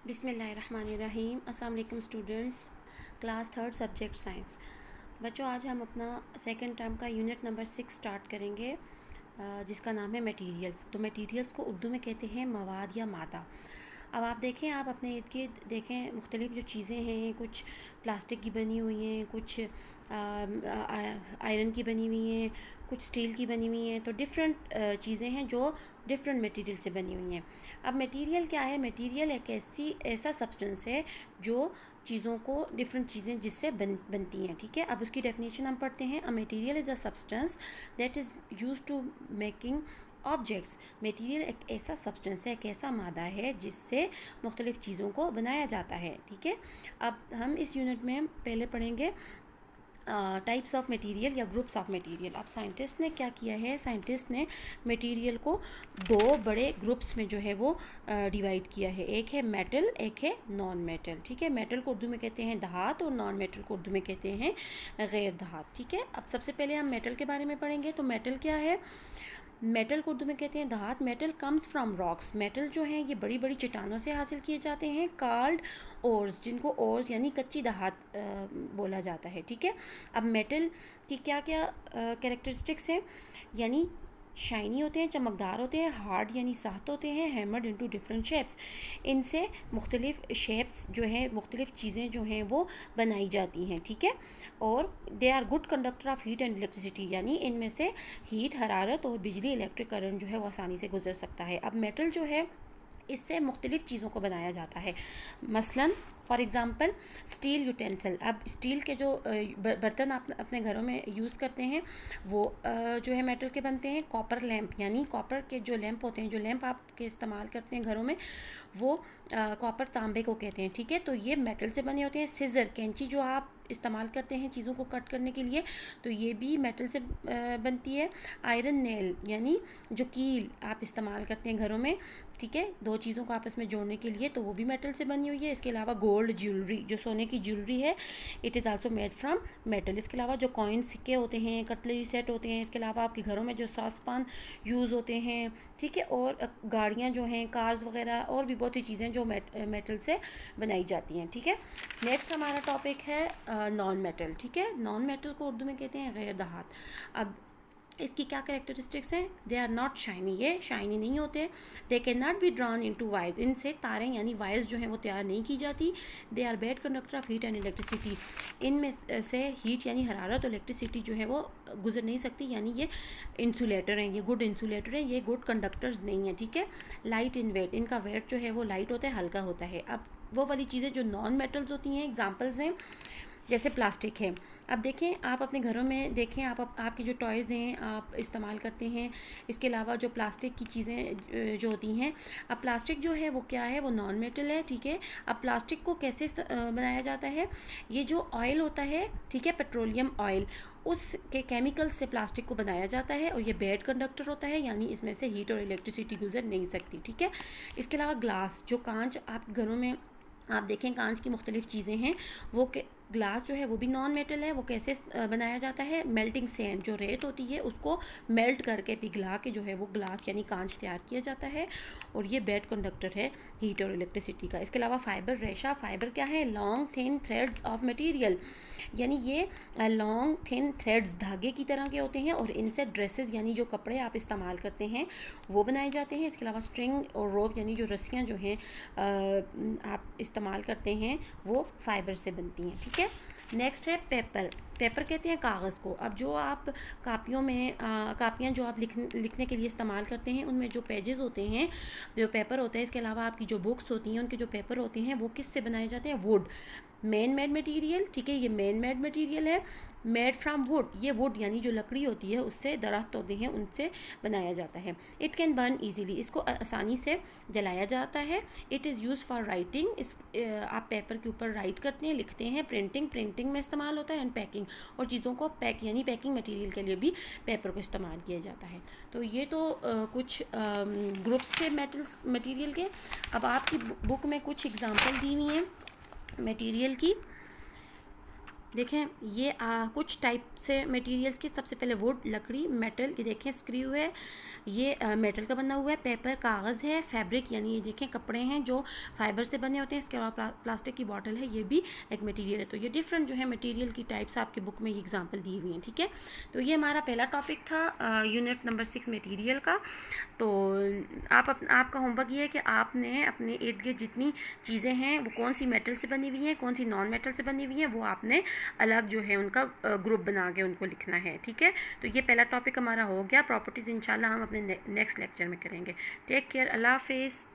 बिस्मिल्लाहिर्रहमानिर्रहीम। अस्सलाम वालेकुम students, class third subject science. बच्चों, आज हम अपना सेकंड टर्म का यूनिट नंबर 6 स्टार्ट करेंगे, जिसका नाम है मटेरियल्स। तो मटेरियल्स को उर्दू में कहते हैं मवाद या मादा। अब आप देखें, आप अपने इर्द गिर्द देखें, मुख्तलिफ़ जो चीज़ें हैं, कुछ प्लास्टिक की बनी हुई हैं, कुछ आयरन की बनी हुई हैं, कुछ स्टील की बनी हुई हैं। तो डिफरेंट चीज़ें हैं जो डिफरेंट मटेरियल से बनी हुई हैं। अब मटेरियल क्या है? मटेरियल एक ऐसा सब्सटेंस है जो चीज़ों को, डिफरेंट चीज़ें जिससे बनती हैं। ठीक है, अब उसकी डेफिनेशन हम पढ़ते हैं। A material is a substance that is use to making objects. Material एक ऐसा सब्सटेंस है, एक ऐसा मादा है जिससे मुख्तलिफ़ चीज़ों को बनाया जाता है। ठीक है, अब हम इस यूनिट में पहले पढ़ेंगे टाइप्स ऑफ मटेरियल या ग्रुप्स ऑफ मटेरियल। अब साइंटिस्ट ने क्या किया है? साइंटिस्ट ने मटेरियल को दो बड़े ग्रुप्स में जो है वो डिवाइड किया है। एक है मेटल, एक है नॉन मेटल। ठीक है, मेटल को उर्दू में कहते हैं धात और नॉन मेटल को उर्दू में कहते हैं गैर धात। ठीक है, अब सबसे पहले हम मेटल के बारे में पढ़ेंगे। तो मेटल क्या है? मेटल को उर्दू में कहते हैं धात। Metal comes from rocks. Metal जो है ये बड़ी बड़ी चट्टानों से हासिल किए जाते हैं। कार्ल्ड ओर्स, जिनको ओर्स यानी कच्ची धात बोला जाता है। ठीक है, अब मेटल की क्या क्या कैरेक्टरिस्टिक्स हैं? यानी शाइनी होते हैं, चमकदार होते हैं, हार्ड यानी सख्त होते हैं, हैमर्ड इनटू डिफरेंट शेप्स। इनसे मुख्तलिफ शेप्स जो हैं, मुख्तलिफ चीज़ें जो हैं वो बनाई जाती हैं। ठीक है, और they are good conductor of heat and electricity, यानी इनमें से हीट, हरारत और बिजली, इलेक्ट्रिक करंट जो है वो आसानी से गुजर सकता है। अब मेटल जो है इससे मुख्तलिफ़ चीज़ों को बनाया जाता है। मसलन फॉर एग्ज़ाम्पल स्टील यूटेंसिल। अब स्टील के जो बर्तन आप अपने घरों में यूज़ करते हैं वो जो है मेटल के बनते हैं। कॉपर लैंप, यानी कॉपर के जो लैंप होते हैं, जो लैंप आपके इस्तेमाल करते हैं घरों में, वो कॉपर तांबे को कहते हैं। ठीक है, तो ये मेटल से बने होते हैं। सिज़र, कैंची जो आप इस्तेमाल करते हैं चीज़ों को कट करने के लिए, तो ये भी मेटल से बनती है। आयरन नेल, यानी जो कील आप इस्तेमाल करते हैं घरों में, ठीक है, दो चीज़ों को आपस में जोड़ने के लिए, तो वो भी मेटल से बनी हुई है। इसके अलावा गोल्ड ज्वेलरी, जो सोने की ज्वेलरी है, it is also made from metal. इसके अलावा जो कॉइन, सिक्के होते हैं, कटलरी सेट होते हैं, इसके अलावा आपके घरों में जो सॉसपान यूज़ होते हैं, ठीक है, और गाड़ियाँ जो हैं, कार्स वगैरह, और भी बहुत सी चीज़ें जो मेटल से बनाई जाती हैं। ठीक है, नेक्स्ट हमारा टॉपिक है नॉन मेटल। ठीक है, नॉन मेटल को उर्दू में कहते हैं गैर धात। अब इसकी क्या कैरेक्टरिस्टिक्स हैं? दे आर नॉट शाइनी, ये शाइनी नहीं होते। They can not be drawn into wire, इनसे तारें यानी वायर्स जो हैं वो तैयार नहीं की जाती। They are bad conductor of heat and electricity, इनमें से हीट यानी हरारत और इलेक्ट्रिसिटी जो है वो गुजर नहीं सकती, यानी ये इंसुलेटर हैं, ये गुड इंसुलेटर हैं, ये गुड कंडक्टर्स नहीं हैं। ठीक है, लाइट इन वेट, इनका वेट जो है वो लाइट होता है, हल्का होता है। अब वो वाली चीज़ें जो नॉन मेटल्स होती हैं, एग्जाम्पल्स हैं जैसे प्लास्टिक है। अब देखें, आप अपने घरों में देखें, आपके जो टॉयज़ हैं आप इस्तेमाल करते हैं, इसके अलावा जो प्लास्टिक की चीज़ें जो होती हैं। अब प्लास्टिक जो है वो क्या है? वो नॉन मेटल है। ठीक है, अब प्लास्टिक को कैसे बनाया जाता है? ये जो ऑयल होता है, ठीक है, पेट्रोलियम ऑयल, उसके केमिकल से प्लास्टिक को बनाया जाता है, और ये बैड कंडक्टर होता है, यानी इसमें से हीट और इलेक्ट्रिसिटी गुजर नहीं सकती। ठीक है, इसके अलावा ग्लास, जो कांच आप घरों में आप देखें, कांच की मुख्तलिफ़ चीज़ें हैं, वो ग्लास जो है वो भी नॉन मेटल है। वो कैसे बनाया जाता है? मेल्टिंग सैंड, जो रेत होती है उसको मेल्ट करके पिघला के जो है वो ग्लास यानी कांच तैयार किया जाता है, और ये बैड कंडक्टर है हीट और इलेक्ट्रिसिटी का। इसके अलावा फाइबर, रेशा, फाइबर क्या है? Long thin threads of material, यानी ये लॉन्ग थिन थ्रेड्स धागे की तरह के होते हैं, और इनसे ड्रेसेस यानी जो कपड़े आप इस्तेमाल करते हैं वो बनाए जाते हैं। इसके अलावा स्ट्रिंग और रोप, यानी जो रस्सियाँ जो हैं आप इस्तेमाल करते हैं, वो फाइबर से बनती हैं। ठीक है, नेक्स्ट है पेपर। पेपर कहते हैं कागज़ को। अब जो आप कापियों में कापियाँ जो आप लिखने के लिए इस्तेमाल करते हैं, उनमें जो पेजेस होते हैं, जो पेपर होता है, इसके अलावा आपकी जो बुक्स होती हैं, उनके जो पेपर होते हैं वो किस से बनाए जाते हैं? Would, man made material. ठीक है, ये मैन मेड मटीरियल है, मेड फ्राम वुड, ये वुड यानी जो लकड़ी होती है उससे, दरख्त होते हैं उनसे बनाया जाता है। इट कैन बर्न ईजीली, इसको आसानी से जलाया जाता है। It is use for writing, आप पेपर के ऊपर राइट करते हैं, लिखते हैं। प्रिंटिंग में इस्तेमाल होता है। एंड पैकिंग, और चीज़ों को पैक यानी पैकिंग मटेरियल के लिए भी पेपर को इस्तेमाल किया जाता है। तो ये तो कुछ ग्रुप्स थे मटेरियल के। अब आपकी बुक में कुछ एग्जांपल दी हुई हैं मटेरियल की। देखें ये कुछ टाइप से मटेरियल्स के, सबसे पहले वुड, लकड़ी, मेटल, ये देखें स्क्रू है, ये मेटल का बना हुआ है, पेपर कागज़ है, फैब्रिक यानी ये देखें कपड़े हैं जो फाइबर से बने होते हैं, इसके अलावा प्लास्टिक की बॉटल है, ये भी एक मटेरियल है। तो ये डिफरेंट जो है मटेरियल की टाइप्स आपके बुक में ये एग्जांपल दी हुई हैं, ठीक है। तो ये हमारा पहला टॉपिक था यूनिट नंबर 6 मटेरियल का। तो आपका होमवर्क ये है कि आपने अपने इर्द गिर्द जितनी चीज़ें हैं वो कौन सी मेटल से बनी हुई हैं, कौन सी नॉन मेटल से बनी हुई हैं, वो आपने अलग जो है उनका ग्रुप बना के उनको लिखना है, ठीक है। तो ये पहला टॉपिक हमारा हो गया। प्रॉपर्टीज़ इंशाल्लाह हम अपने नेक्स्ट लेक्चर में करेंगे। टेक केयर, अल्लाह हाफिज़।